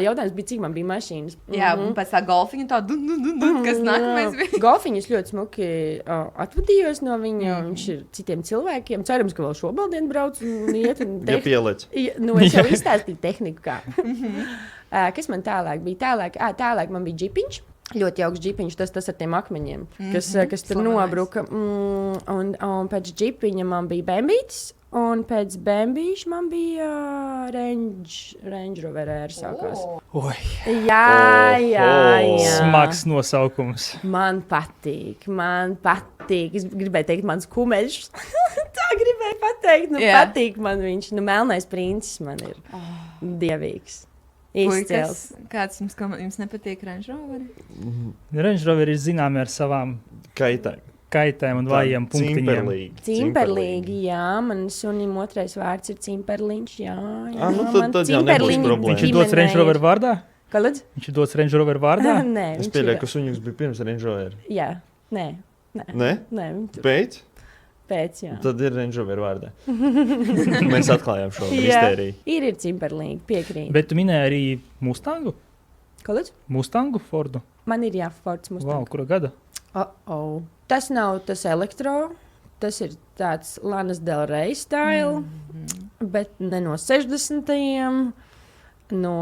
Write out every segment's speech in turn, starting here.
Jautājums bija, cik man bija mašīnas. Jā, un pēc tā golfiņa tā, kas nākamais bija. Golfiņus ļoti smuki atvadījos no viņa. Viņš ir citiem cilvēkiem. Cerams, ka vēl šobaldien brauc un iet. Ja pieliec. Es jau izstāstīju tehniku kā. Kas man tālāk bija? Tālāk man bija džipiņš. Ļoti jauks džipiņš, tas ar tiem akmeņiem, kas tur nobruka. Un pēc džipiņa man bija bembītis. Un pēc bembīša man bija Range Rover sākās. Oi, Jā. smags nosaukums. Man patīk. Es gribēju teikt, mans kumeļš. Tā gribēju pateikt. Patīk man viņš. Melnais princis man ir dievīgs. Izcils. Kāds jums nepatīk Range Roveri? Range Rover ir zināmi ar savām kaitēm un vājiem punktiņiem. Cimperlīgi, jā. Man sunim otrais vārds ir Cimperliņš, jā. Tad jau nebūs problēma. Viņš ir dots Range Rover vārdā? Kāds? Viņš ir dots Range Rover vārdā? Nē. Es pieļauju, ka suņus bija pirms Range Rover. Jā. Nē. Ne? Pēc, jā. Tad ir Range Rover vārdā. Mēs atklājām šo mistēriju. Ir Cimperlīgi, piekrīt. Bet tu minēji arī Mustangu? Kāds? Mustangu Fordu? Man ir Fords Mustang. Wow, kura gada? Tas nav tas elektro, tas ir tāds Lanas Del Rey style, bet ne no 60. No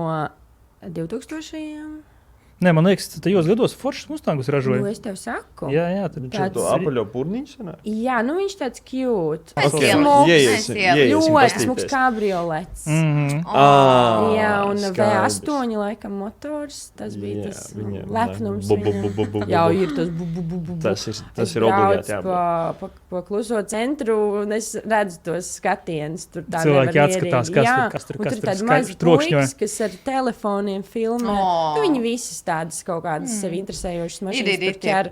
2000. Nē, man liekas, tajos gados Fords Mustangus ražoja. Es tev saku. Jā, Viņš ir to apaļo purniņš sanāk? Jā, viņš tāds cute. Ļoti smuks kabriolets. Jā, un V8 laikam motors. Tas bija tas lepnums. Jā, ir tas Tas ir obligāti jābūt. Pa kluso centru, un es redzu tos skatienus. Cilvēki atskatās, kas tur trokšņoja. Kas ar telefoniem filmē. Viņi visas tādas kaut kādas sevi interesējošas mašīnas tur ķer.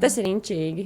Tas ir inčīgi.